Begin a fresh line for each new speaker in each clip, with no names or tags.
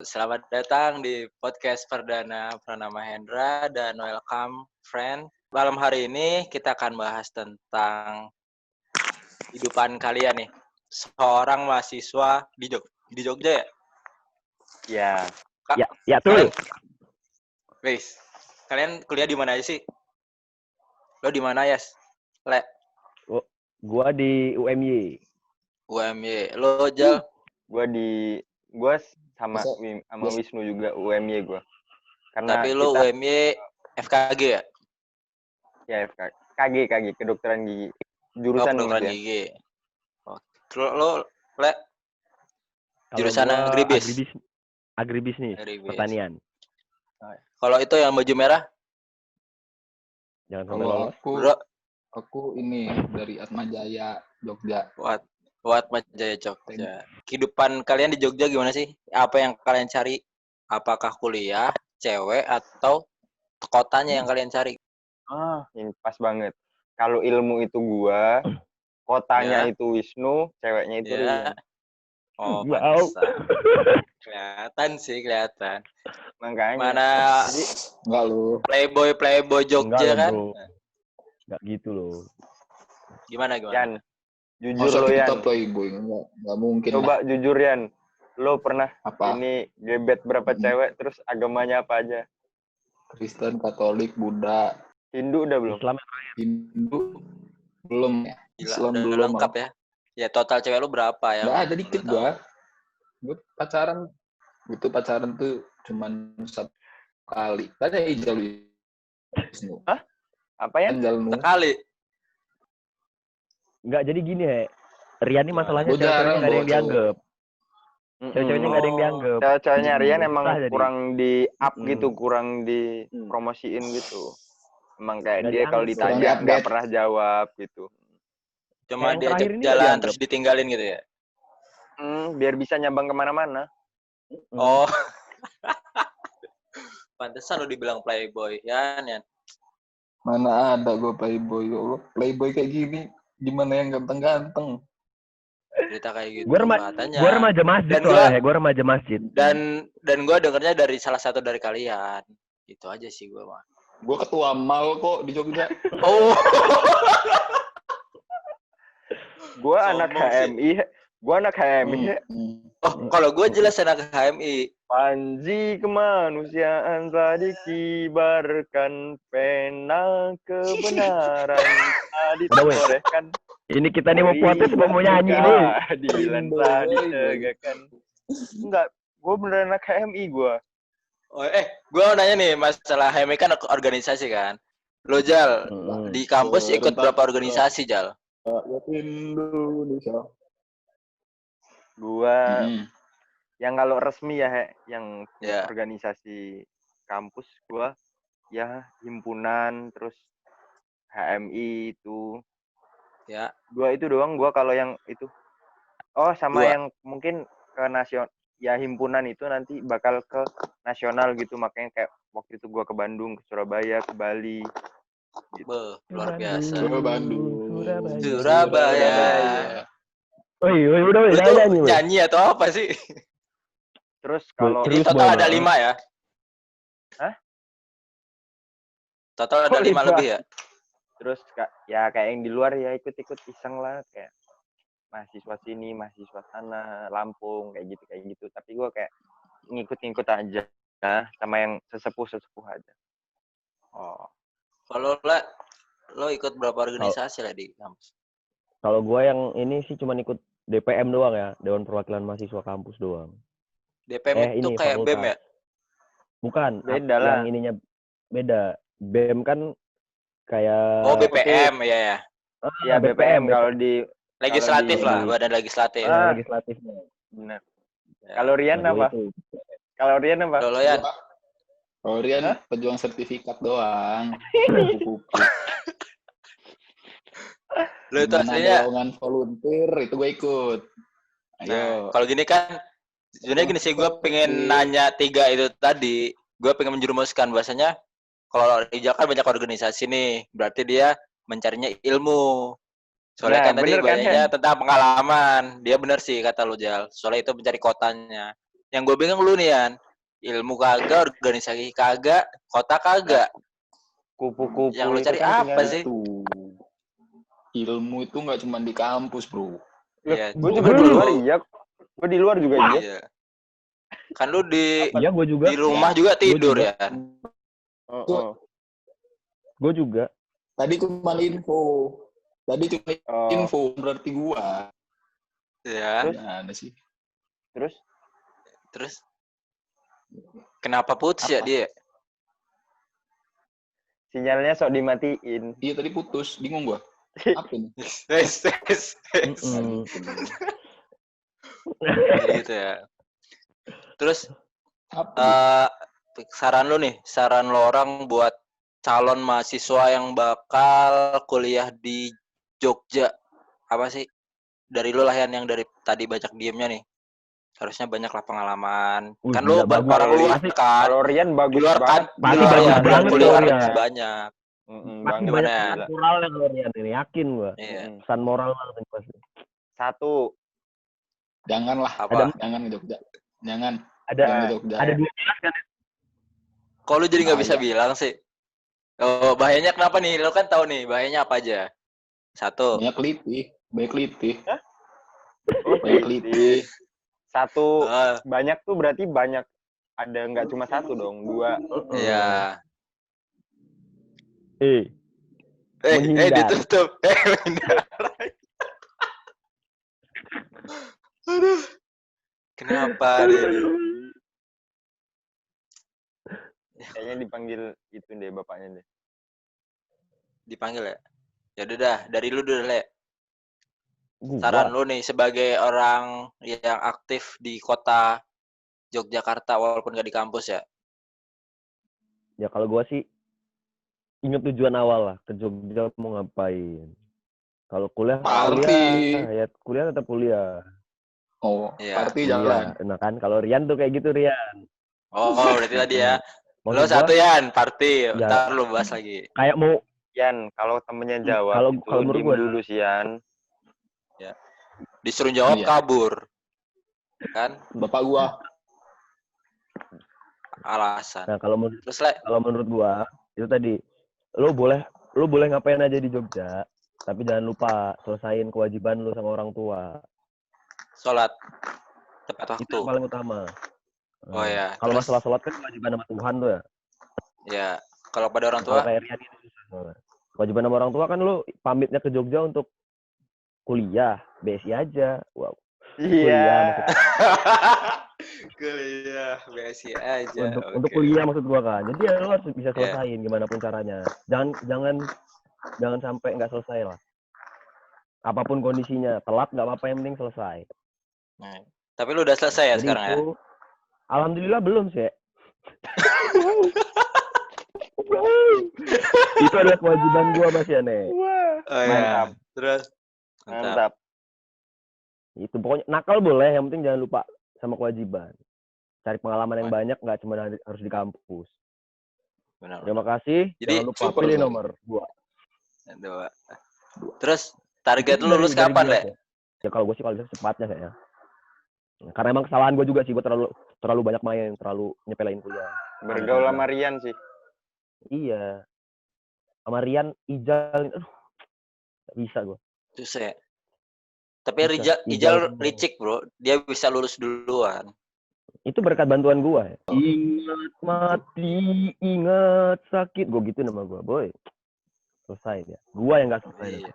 selamat datang di podcast perdana Pranama Hendra dan welcome friend. Malam hari ini kita akan bahas tentang kehidupan kalian nih. Seorang mahasiswa di Jogja ya?
Ya.
Kak,
Ya tuh.
Kalian kuliah di mana aja sih? Lo di mana, Yas? Le.
Gua di UMY.
UMY. Lo, Jal?
Gua sama Wisnu juga UMY gua. Karena
tapi lo UMY FKG ya?
Ya KG kedokteran gigi. Jurusan
kedokteran
gitu ya.
gigi. Lo Le? Jurusan
agribisnis, pertanian.
Kalau itu yang baju merah?
Jangan sampai lolos.
Aku ini dari Atmajaya, Jogja.
Atmajaya, Jogja. Kehidupan kalian di Jogja gimana sih? Apa yang kalian cari? Apakah kuliah, cewek, atau kotanya yang kalian cari?
Ini pas banget. Kalau ilmu itu gua, kotanya itu Wisnu, ceweknya itu Rian.
Oh, pantesan. Kelihatan.
Makanya.
Mana
enggak lu.
Playboy Jogja kan?
Enggak gitu loh.
Gimana?
Yan, jujur lo Yan.
Playboy enggak mungkin.
Coba jujur Yan. Lo pernah
apa?
Ini gebet berapa cewek terus agamanya apa aja?
Kristen, Katolik, Buddha.
Hindu udah belum?
Islam.
Hindu belum ya.
Islam belum lengkap ya. Ya total cewek lu berapa ya?
Nggak ada dikit gua. Gue pacaran tuh cuman 1 kali. Tanya Ijal Wisnu.
Hah? Apa ya?
Sekali.
Enggak, jadi gini ya. Rian ini masalahnya ceweknya enggak ada yang dianggap. Ceweknya enggak ada yang dianggap.
Ceweknya Rian emang kurang di up gitu, kurang dipromosiin gitu. Emang kayak dia kalau ditanya nggak pernah jawab gitu.
Cuma diajak jalan terus ditinggalin gitu ya?
Biar bisa nyambang kemana-mana.
Oh. Pantesan lu dibilang playboy, Yan.
Mana ada gue playboy, Allah. Playboy kayak gini, gimana yang ganteng-ganteng?
Cerita kayak gitu
katanya. Gue remaja masjid soalnya, gue remaja masjid.
Dan gue dengernya dari salah satu dari kalian. Itu aja sih gue mah.
Gue ketua mal kok di Jogja.
Oh.
Gua anak HMI.
Oh, kalau gue jelas anak HMI.
Panji kemanusiaan telah dikibarkan, pena kebenaran ditorehkan.
Ini kita nih mau protes mau nyanyi nih.
Keadilan telah ditegakkan. Enggak, gue beneran anak HMI gue.
Gue nanya nih, masalah HMI kan organisasi kan. Lo Jal, di kampus ikut berapa organisasi Jal?
Indonesia.
Gua yang kalau resmi ya, yang organisasi kampus gua ya himpunan, terus HMI itu.
Ya.
Gua itu doang gua kalau yang itu. Oh, sama yang mungkin ke nasional. Ya himpunan itu nanti bakal ke nasional gitu, makanya kayak waktu itu gua ke Bandung, ke Surabaya, ke Bali.
Gitu. Luar biasa.
Surabaya.
Udah
nyanyi atau apa sih?
Terus kalau
ini total ada 5 ya?
Hah?
Total ada 5 lebih ya?
Terus ya kayak yang di luar ya ikut-ikut iseng lah, kayak mahasiswa sini, mahasiswa sana, Lampung kayak gitu. Tapi gue kayak ngikut-ngikut aja, sama yang sesepuh aja.
Oh. Kalau lo ikut berapa organisasi lah di kampus?
Kalau gue yang ini sih cuma ikut DPM doang ya, Dewan Perwakilan Mahasiswa Kampus doang.
DPM itu kayak fakultas. BEM ya?
Bukan, beda lah. Yang ininya beda. BEM kan kayak...
Oh, BPM, ya.
Iya, BPM kalau di...
Legislatif lah, badan legislatif.
Legislatifnya.
Benar. Ya. Kalau Rian apa? Kalau
Rian pejuang sertifikat doang.
Lo itu aslinya
lowongan volunteer itu gue ikut. Ayo.
Nah, kalau gini kan sebenarnya gini sih, gue pengen nanya 3 itu tadi. Gue pengen menjerumuskan bahasanya kalau Rijal kan banyak organisasi nih, berarti dia mencarinya ilmu. Soalnya kan tadi banyaknya tentang pengalaman. Dia benar sih kata lo Jal. Soalnya itu mencari kotanya. Yang gue bingung lu nih, Yan. Ilmu kagak, organisasi kagak, kota kagak.
Kupu-kupu
Yang lu
itu
cari
kan
apa
tinggal
sih?
Tuh. Ilmu itu nggak cuma di kampus, bro.
Iya,
gue
coba
juga di
dulu.
luar iya. Gue di luar juga iya.
Iya. Kan lu di
Iya, gue juga.
rumah juga tidur
juga.
ya.
Gue juga.
Tadi cuma info.
Oh,
Info berarti gua.
Ya.
Gimana sih?
Terus kenapa putus ya
Apa?
dia?
sinyalnya sok dimatiin.
Iya tadi putus, bingung gua. Apa ini?
Mm-mm.
Jadi gitu ya. Terus
Apa?
saran lo orang buat calon mahasiswa yang bakal kuliah di Jogja, apa sih? Dari lo lah yang dari tadi banyak diemnya nih. Harusnya banyak lah pengalaman. Kan lo
bagus.
orang luar kan.
Kalau Rian bagus
Di luar kan,
banget.
Pasti
di luar
bagus
ya, di luar
banget
kuliah
kalau
harus
Rian.
banyak.
Pasti
Gimana
banyak
ya?
pesan moralnya kalau Rian ini, yakin gue.
Iya.
Pesan moral banget pasti.
Satu,
Janganlah.
Apa?
Jangan ke Jogja. Jangan
Ada
ke Jogja.
ada 12 kan?
Kok lu jadi nggak bisa
Bahaya.
bilang sih? Oh, bahayanya kenapa nih? Lo kan tahu nih, bahayanya apa aja? Satu.
Banyak litih.
Hah?
Banyak litih.
Satu,
Ah,
banyak tuh berarti banyak. Ada nggak cuma satu dong, 2.
iya.
Menghindar.
Ditutup. Menghindar. Aduh. Kenapa dia?
Kayaknya dipanggil itu deh bapaknya deh.
Dipanggil ya? Ya udah dah, dari lu dulu, Le.
Gua.
Saran lu nih sebagai orang yang aktif di kota Yogyakarta walaupun gak di kampus ya.
Ya kalau gue sih inget tujuan awal lah, ke Jogja mau ngapain. Kalau kuliah kuliah tetap kuliah.
Oh,
Iya.
party
Iya,
jalan.
nah kan kalau Rian tuh kayak gitu Rian.
Oh, berarti tadi ya. Lo
Maksud
satu
gua,
Yan, party.
Ya.
Ntar lu bahas lagi.
kayak mau
Yan, kalau temennya jawab
kalau
itu
menurut
diem
gua
dulu sih Yan.
Disuruh jawab
Iya.
kabur. Kan?
Bapak gua.
Alasan.
nah kalau menurut
Terus, Le.
kalau menurut gua itu tadi lu boleh ngapain aja di Jogja, tapi jangan lupa selesain kewajiban lu sama orang tua.
Sholat. Tepat
Itu
waktu.
yang paling utama.
Oh ya.
Kalau
Terus,
masalah sholat kan kewajiban sama Tuhan tuh ya.
ya. Kalau pada orang
Kalau
tua,
kayak Rian itu susah. Kewajiban sama orang tua kan lu pamitnya ke Jogja untuk kuliah, BSI aja. Wow. Kuliah maksudnya.
kuliah BSI aja.
Untuk kuliah maksud gua kan. Jadi ya lu harus bisa selesain gimana pun caranya. Jangan sampai nggak selesai lah. Apapun kondisinya, telat nggak apa-apa, yang penting selesai.
Nah, tapi lu udah selesai ya
Jadi
sekarang
itu,
ya?
alhamdulillah belum sih. Itu adalah kewajiban gua Mas Yane.
Oh,
Mantap.
ya. Terus
Mantap.
Itu pokoknya nakal boleh, yang penting jangan lupa sama kewajiban. Cari pengalaman yang banyak, nggak cuma harus di kampus.
Benar.
Terima kasih.
Jadi,
jangan lupa
super,
pilih
sorry.
nomor 2.
Terus target lu lulus kapan, Le?
Ya kalau gue sih kalau bisa cepatnya kayaknya. Karena emang kesalahan gue juga sih, gue terlalu banyak main, terlalu nyepelain kuliah.
Bergaul sama Rian sih.
Iya. Sama Rian, Ijal, aduh, gak bisa gue.
Susah ya. Tapi Ijal licik, bro. Dia bisa lulus duluan.
Itu berkat bantuan gue. Ingat mati, ingat sakit. Gue gitu nama gue, boy. Selesai ya. Gue yang gak selesai.
Iya.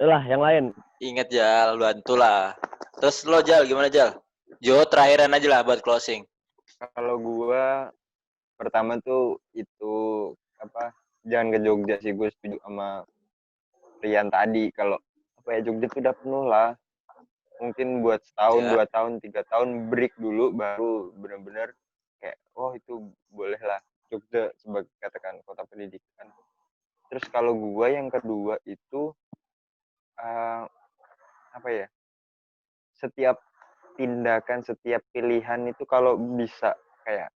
Lah, yang lain.
Ingat, Jal. Bantu lah. Terus lo, Jal. Gimana, Jal? Jo, terakhiran aja lah buat closing.
Kalau gua pertama tuh itu jangan ke Jogja sih, gue setuju sama Rian tadi. Kalau Jogja tuh udah penuh lah. Mungkin buat setahun, 2 tahun, 3 tahun break dulu, baru benar-benar kayak itu boleh lah Jogja sebagai katakan kota pendidikan. Terus kalau gua yang kedua itu setiap tindakan, setiap pilihan itu kalau bisa kayak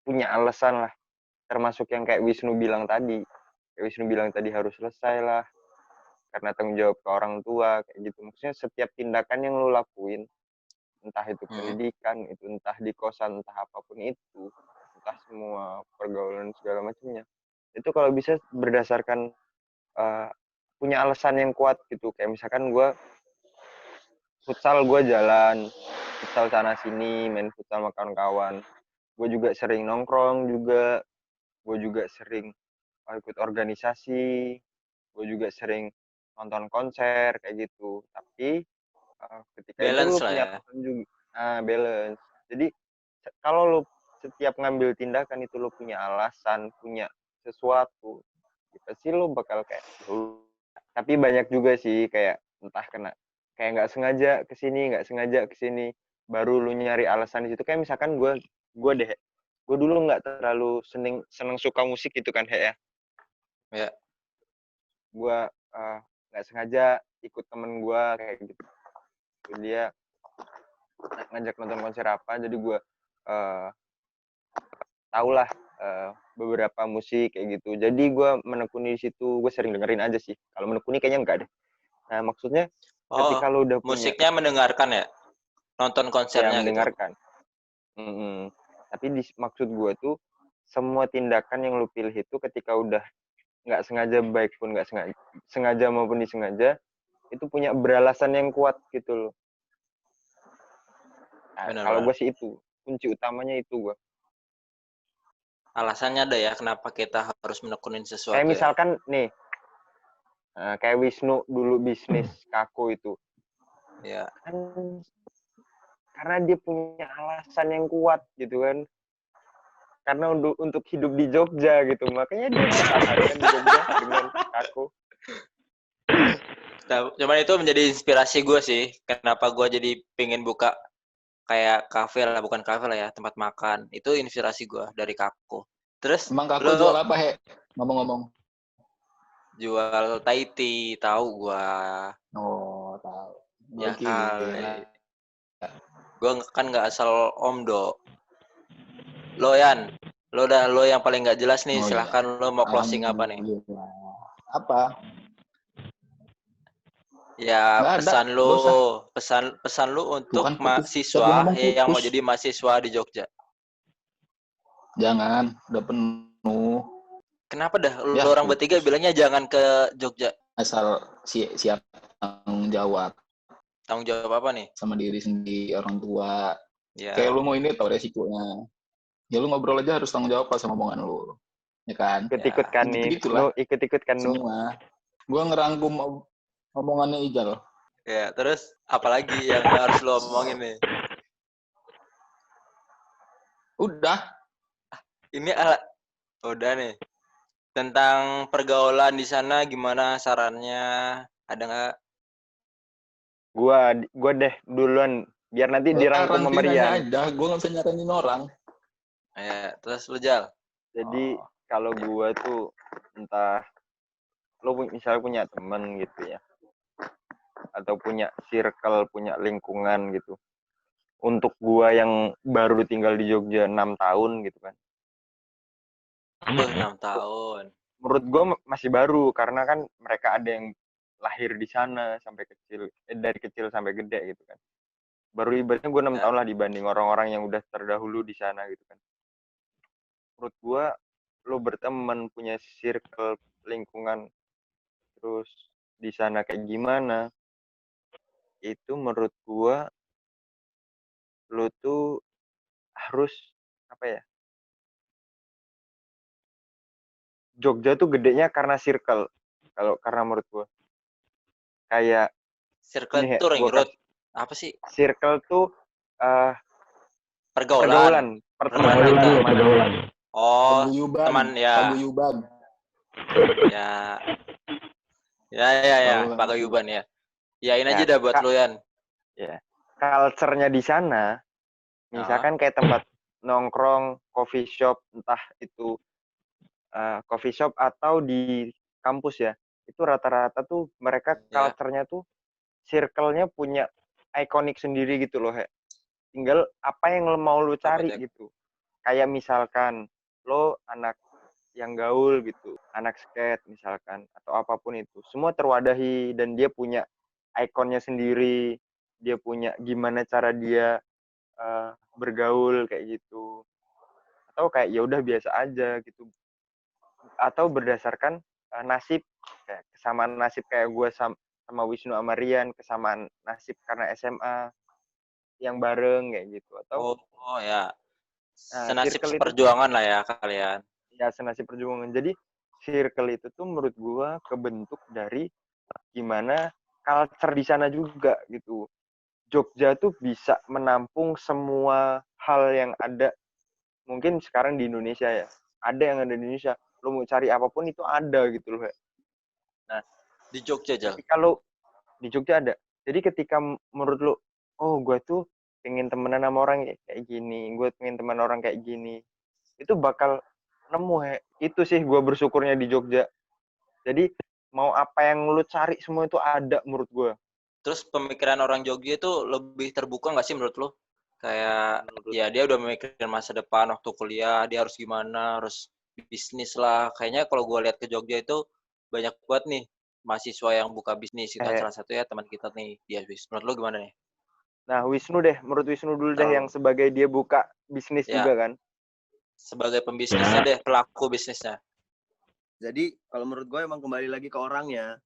punya alasan lah, termasuk yang kayak Wisnu bilang tadi harus selesai lah karena tanggung jawab ke orang tua kayak gitu. Maksudnya setiap tindakan yang lu lakuin entah itu pendidikan, itu entah di kosan, entah apapun itu, entah semua pergaulan segala macamnya. Itu kalau bisa berdasarkan punya alasan yang kuat gitu. Kayak misalkan gue jalan, futsal sana sini, main futsal sama kawan-kawan. Gue juga sering nongkrong juga, gue juga sering ikut organisasi, gue juga sering nonton konser kayak gitu. Tapi ketika itu
Balance
lu
lah
punya
ya.
alasan juga, balance. Jadi kalau lu setiap ngambil tindakan itu lu punya alasan, punya sesuatu, ya pasti lu bakal kayak tapi banyak juga sih kayak entah kayak nggak sengaja kesini baru lu nyari alasan di situ. Kayak misalkan gue dulu nggak terlalu seneng suka musik gitu kan ya.
Ya.
Gue nggak sengaja ikut temen gue kayak gitu, dia ngajak nonton konser apa, jadi gue tau lah beberapa musik kayak gitu. Jadi gue menekuni di situ, gue sering dengerin aja sih. Kalau menekuni kayaknya enggak deh. Nah maksudnya ketika lu udah punya
musiknya mendengarkan ya? Nonton konsernya gitu.
mendengarkan. Tapi maksud gue tuh semua tindakan yang lu pilih itu ketika udah nggak sengaja, baik pun nggak sengaja maupun disengaja, itu punya beralasan yang kuat gitu loh. Nah, kalau gue sih itu kunci utamanya itu gue.
Alasannya ada ya kenapa kita harus menekunin sesuatu.
Kayak misalkan nih, kayak Wisnu dulu bisnis Kako itu.
Ya.
Kan karena dia punya alasan yang kuat gitu kan. Karena untuk hidup di Jogja gitu, makanya dia bertahan kan di Jogja dengan Kako.
Nah, cuman itu menjadi inspirasi gue sih. Kenapa gue jadi pengen buka kayak kafe lah, bukan kafe lah ya, tempat makan. Itu inspirasi gue dari Kako. Terus
Emang Kako jual apa, He? Ngomong-ngomong.
Jual Thai tea, tahu gue.
Oh, tahu.
Ya
Gila.
kali. Gue kan nggak asal Omdo. Lo Yan, lo yang paling nggak jelas nih. Silahkan lo mau closing apa nih?
Apa?
Ya
Nggak ada.
pesan lu untuk
Bukan putus.
mahasiswa
Siapa
yang mau
putus?
jadi mahasiswa di Jogja.
Jangan, udah penuh.
Kenapa dah lu
Ya,
orang
putus.
bertiga bilangnya jangan ke Jogja?
Asal siap tanggung jawab
Tanggung jawab apa nih?
sama diri sendiri, orang tua.
Ya.
Kayak lu mau ini tau resikonya. Ya lu ngobrol aja harus tanggung jawab sama omongan lu. Ya kan?
Ikut-ikut kan nih. Ikut-ikut kan nu.
Semua. Gua ngerangkum omongannya Ijal.
Ya, terus apalagi yang harus lo omongin nih?
Udah.
Ini udah nih. Tentang pergaulan di sana gimana sarannya? Ada nggak?
Gua deh duluan biar nanti dirangkum sama Rian.
Aja, gua nggak bisa nyaranin orang.
Ya, terus lu Jal.
Jadi kalau gua tuh entah lo misalnya punya temen gitu ya, atau punya circle, punya lingkungan gitu. Untuk gua yang baru tinggal di Jogja 6 tahun gitu kan.
6 tahun.
Menurut gua masih baru karena kan mereka ada yang lahir di sana sampai kecil, dari kecil sampai gede gitu kan. Baru ibaratnya gua 6 tahun lah dibanding orang-orang yang udah terdahulu di sana gitu kan. Menurut gua lo berteman, punya circle, lingkungan, terus di sana kayak gimana, itu menurut gua lo tuh harus apa ya, Jogja tuh gedenya karena circle, karena menurut gua kayak
Circle
ini ya,
itu ring road. Apa sih?
Circle tuh
Pergaulan.
pertemanan.
Oh,
paguyuban,
teman ya.
Paguyuban.
Ya, paguyuban ya. Yain aja dah buat lu Yan.
Ya. Culture-nya di sana, misalkan kayak tempat nongkrong, coffee shop, entah itu coffee shop atau di kampus ya, itu rata-rata tuh mereka culture-nya tuh circle-nya punya ikonik sendiri gitu loh, He. Tinggal apa yang mau lu cari gitu. Kayak misalkan lo anak yang gaul gitu, anak skate misalkan, atau apapun itu. Semua terwadahi dan dia punya ikonnya sendiri. dia punya gimana cara dia bergaul kayak gitu, atau kayak ya udah biasa aja gitu, atau berdasarkan nasib, kayak kesamaan nasib kayak gue sama Wisnu Amarian, kesamaan nasib karena SMA yang bareng kayak gitu, atau
Oh ya, senasib
circle itu
seperjuangan lah ya kalian.
ya senasib perjuangan. Jadi circle itu tuh menurut gue kebentuk dari gimana culture di sana juga gitu. Jogja tuh bisa menampung semua hal yang ada mungkin sekarang di Indonesia ya. Ada yang ada di Indonesia. Lo mau cari apapun itu ada gitu loh. Nah,
Di Jogja aja.
ketika lo di Jogja ada. Jadi ketika menurut lo, oh gue tuh pengen temenan sama orang kayak gini, gue pengen teman orang kayak gini, itu bakal nemu ya. Itu sih gue bersyukurnya di Jogja. Jadi mau apa yang lo cari semua itu ada menurut gue.
Terus pemikiran orang Jogja itu lebih terbuka nggak sih menurut lo? Kayak ya dia udah memikirkan masa depan waktu kuliah, dia harus gimana, harus bisnis lah. Kayaknya kalau gue lihat ke Jogja itu banyak banget nih mahasiswa yang buka bisnis. Itu kan salah satunya teman kita nih, dia bisnis. Menurut lo gimana nih?
Nah, Wisnu deh, menurut Wisnu dulu deh yang sebagai dia buka bisnis
Ya,
juga kan.
sebagai pembisnisnya deh, pelaku bisnisnya.
Jadi kalau menurut gue emang kembali lagi ke orangnya,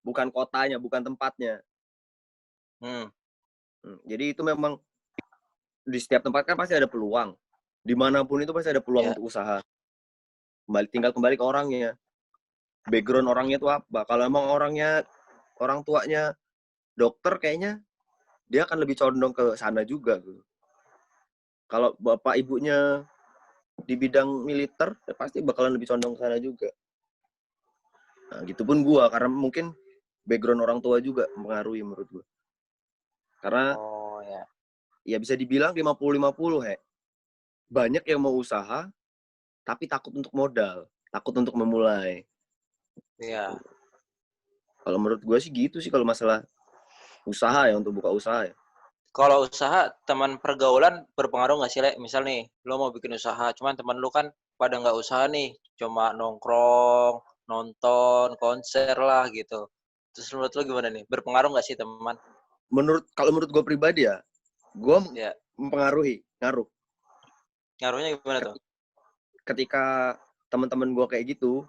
bukan kotanya, bukan tempatnya. Jadi itu memang di setiap tempat kan pasti ada peluang. Dimanapun itu pasti ada peluang untuk usaha. Tinggal kembali ke orangnya. Background orangnya itu apa? Kalau emang orang tuanya dokter, kayaknya dia akan lebih condong ke sana juga. Kalau bapak ibunya di bidang militer, ya pasti bakalan lebih condong ke sana juga. Nah, gitu pun gua, karena mungkin background orang tua juga mempengaruhi menurut gua. Karena ya bisa dibilang 50-50, banyak yang mau usaha tapi takut untuk modal, takut untuk memulai.
Iya.
Kalau menurut gue sih gitu sih kalau masalah usaha ya, untuk buka usaha ya.
Kalau usaha, teman pergaulan berpengaruh nggak sih, Le? Misal nih, lo mau bikin usaha, cuman teman lo kan pada nggak usaha nih, cuma nongkrong, nonton, konser lah gitu. Terus menurut lo gimana nih? Berpengaruh nggak sih teman?
Kalau menurut gue pribadi ya, gue
Ya.
ngaruh.
Ngaruhnya gimana tuh?
Ketika teman-teman gue kayak gitu,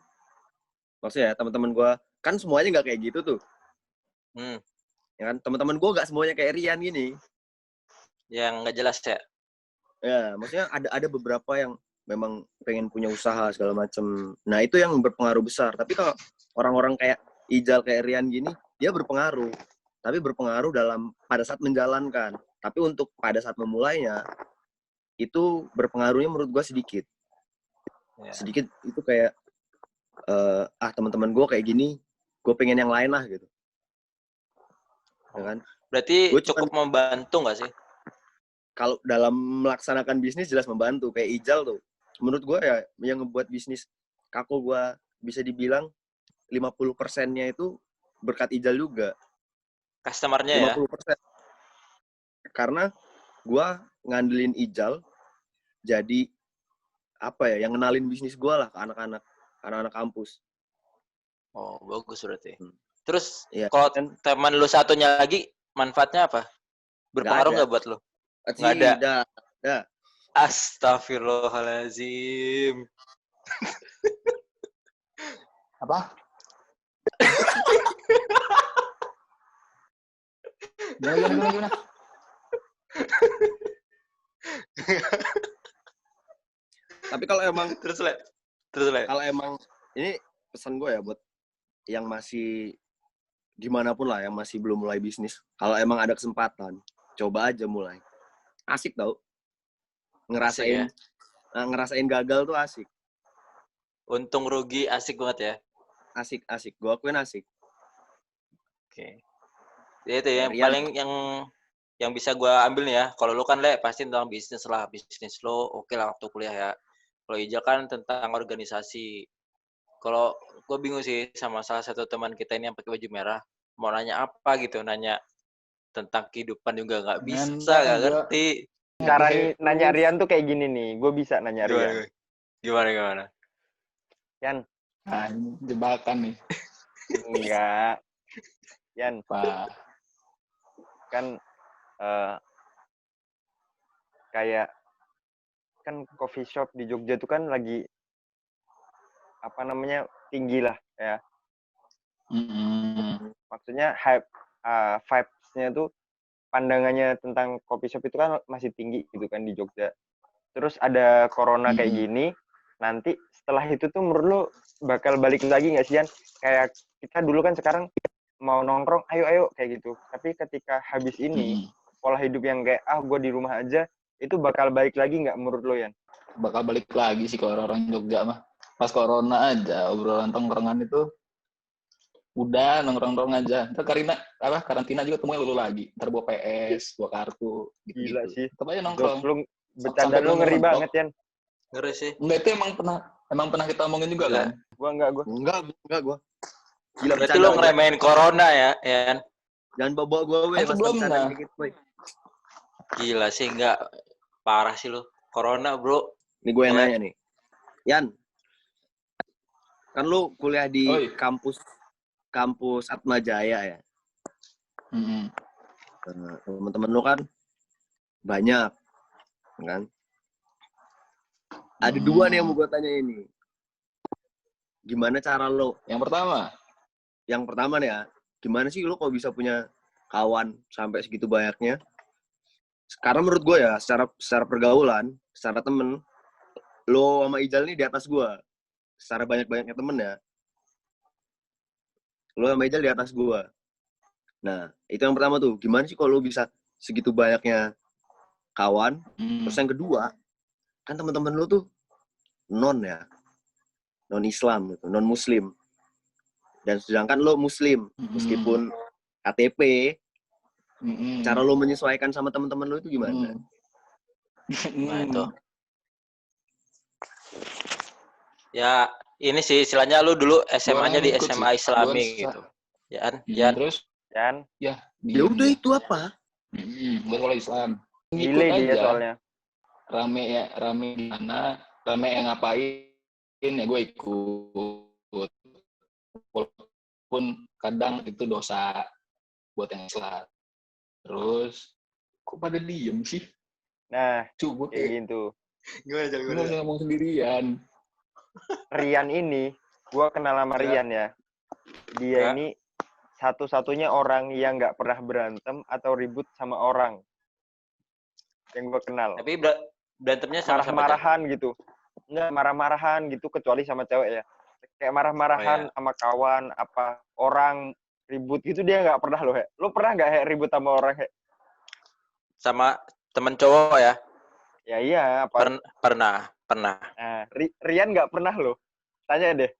maksudnya teman-teman gue kan semuanya nggak kayak gitu tuh. Ya kan, teman-teman gue nggak semuanya kayak Rian gini.
Yang nggak jelas ya?
Ya, maksudnya ada beberapa yang memang pengen punya usaha segala macem. Nah, itu yang berpengaruh besar. Tapi kalau orang-orang kayak Ijal, kayak Rian gini, dia berpengaruh. Tapi berpengaruh pada saat menjalankan. Tapi untuk pada saat memulainya, itu berpengaruhnya menurut gue sedikit. Sedikit itu kayak, teman-teman gue kayak gini, gue pengen yang lain lah gitu. Ya kan?
Berarti cukup membantu nggak sih?
Kalau dalam melaksanakan bisnis jelas membantu. Kayak Ijal tuh, menurut gue ya yang ngebuat bisnis Kako gue bisa dibilang 50%-nya itu berkat Ijal juga.
Customer-nya
50%. Karena gue ngandelin Ijal jadi apa ya, yang ngenalin bisnis gue lah ke anak-anak kampus.
Oh, bagus berarti. Terus
ya,
kalau teman lu satunya lagi, manfaatnya apa? Berpengaruh nggak buat lu? Nggak ada. Astagfirullahaladzim.
Apa? Gimana?
Tapi kalau emang
terus Le.
Kalau emang ini pesan gue ya buat yang masih dimanapun lah, yang masih belum mulai bisnis. Kalau emang ada kesempatan, coba aja mulai. Asik tau. Ngerasain gagal tuh asik.
Untung rugi asik banget ya.
Asik. Gue akuin asik.
Oke. Ya itu ya, paling yang bisa gue ambil nih ya. Kalau lu kan Le pasti tentang bisnis lah. Bisnis lo oke lah waktu kuliah ya. Kalau Ijal kan tentang organisasi. Kalau gue bingung sih sama salah satu teman kita ini yang pakai baju merah. Mau nanya apa gitu. Nanya tentang kehidupan juga nggak bisa, nggak ngerti.
Cara nanya Rian tuh kayak gini nih. Gue bisa nanya Rian.
Gimana?
Yan.
Nah, jebakan nih.
Enggak. Yan.
Pak.
Kan kayak kan coffee shop di Jogja tuh kan lagi apa namanya tinggi lah ya. Maksudnya vibes-nya tuh pandangannya tentang coffee shop itu kan masih tinggi gitu kan di Jogja. Terus ada corona kayak gini, nanti setelah itu tuh menurut lu bakal balik lagi nggak sih, Yan? Kayak kita dulu kan sekarang mau nongkrong, ayo kayak gitu. Tapi ketika habis ini, pola hidup yang kayak gue di rumah aja, itu bakal balik lagi nggak menurut lo, Yan?
Bakal balik lagi sih kalau orang Jogja mah. Pas corona aja obrolan tongkrongan itu udah nongkrong aja. Ntar karantina juga temuin lu lagi. Ntar bawa PS, bawa kartu gitu.
Gila sih.
Tetap aja nongkrong.
Lu bercanda lu ngeri banget, Yan.
Ngeri sih.
Enggak, itu emang pernah kita omongin juga kan?
Gua.
Enggak gua. Gila,
berarti lu ngeremehin corona ya, Yan?
Jangan bawa gua weh,
Kan sebelumnya.
Gila sih, enggak. Parah sih lu. Corona, bro.
Nih gue yang nanya nih. Yan, kan lu kuliah di kampus Atma Jaya ya? Teman-teman lu kan banyak, kan? Ada dua nih yang mau gue tanya ini. Gimana cara lo?
Yang pertama
nih ya, gimana sih lo kok bisa punya kawan sampai segitu banyaknya? Karena menurut gue ya, secara pergaulan, secara temen, lo sama Ijal nih di atas gue. Secara banyak-banyaknya temen ya. Lo sama Ijal di atas gue. Nah, itu yang pertama tuh. Gimana sih kalau lo bisa segitu banyaknya kawan? Terus yang kedua, kan teman-teman lo tuh non-Islam, gitu, non-Muslim. Dan sedangkan lo Muslim, meskipun KTP, cara lo menyesuaikan sama teman-teman lo itu gimana?
Nah, itu. Ya, ini sih istilahnya lu dulu SMA-nya di SMA Islami gitu. Yan.
Terus?
Yan.
Ya
udah itu apa?
Buat sekolah Islam.
Gile dia soalnya.
Rame di mana, rame yang ngapain, ya gue ikut. Walaupun kadang itu dosa buat yang Islam. Terus, kok pada diem sih?
Nah,
coba
kayak gitu.
Gue ngomong sendirian.
Rian ini, gue kenal sama Rian ya. Dia ini satu-satunya orang yang nggak pernah berantem atau ribut sama orang yang gue kenal.
Tapi berantemnya sama
marah-marahan gitu. Nggak marah-marahan gitu, kecuali sama cewek ya. Kayak marah-marahan sama kawan, apa orang ribut gitu dia nggak pernah loh. Lo pernah nggak ribut sama orang?
Sama temen cowok ya?
Ya iya.
Pernah.
Nah, Rian nggak pernah loh. Tanya deh.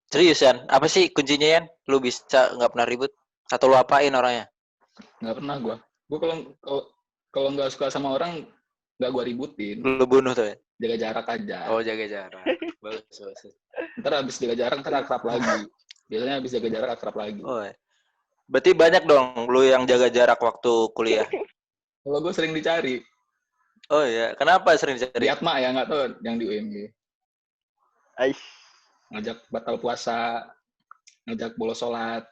Serius, Yan? Apa sih kuncinya, Yan? Lu bisa nggak pernah ribut? Atau lu apain orangnya?
Nggak pernah gue. Gue kalau nggak suka sama orang, nggak gue ributin.
Lu bunuh tuh ya?
Jaga jarak aja.
Oh, jaga jarak. Bagus.
Ntar abis jaga jarak, ntar akrab lagi. Biasanya abis jaga jarak akrab lagi.
Oh, ya. Berarti banyak dong lu yang jaga jarak waktu kuliah?
Kalau gue sering dicari.
Oh iya, kenapa sering dicari?
Di Atma ya, nggak tahu yang di UMG.
Aish.
Ngajak batal puasa, ngajak bolos sholat,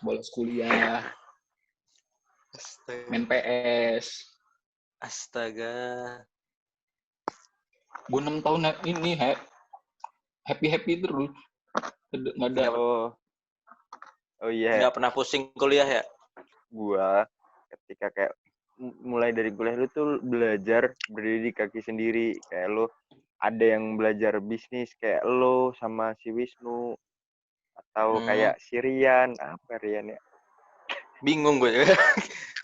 bolos kuliah, main PS.
Astaga.
Gue 6 tahun ini happy terus. Nggak ada.
Oh iya.
Nggak pernah pusing kuliah ya?
Gua ketika kayak mulai dari kuliah lu tuh belajar berdiri di kaki sendiri. Kayak lu ada yang belajar bisnis kayak lu sama si Wisnu. Atau kayak si Rian. Apa Rian ya?
Bingung gue.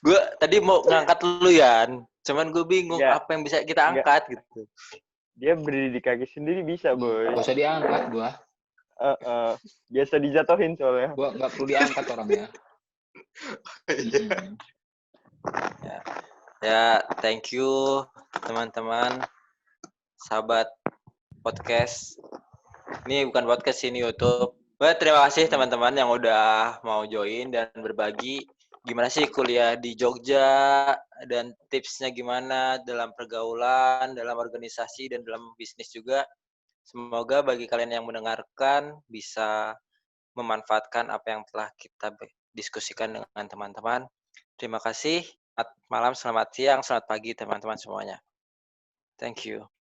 Gue tadi mau ngangkat lu, Yan. Cuman gue bingung apa yang bisa kita angkat gitu.
Dia berdiri di kaki sendiri bisa, boy.
Gak usah diangkat gua.
Biasa dijatuhin soalnya.
Gua nggak perlu diangkat orangnya.
Ya, thank you teman-teman, sahabat podcast. Ini bukan podcast, ini YouTube. Terima kasih teman-teman yang udah mau join dan berbagi gimana sih kuliah di Jogja dan tipsnya gimana dalam pergaulan, dalam organisasi, dan dalam bisnis juga. Semoga bagi kalian yang mendengarkan bisa memanfaatkan apa yang telah kita diskusikan dengan teman-teman. Terima kasih. Selamat malam, selamat siang, selamat pagi teman-teman semuanya. Thank you.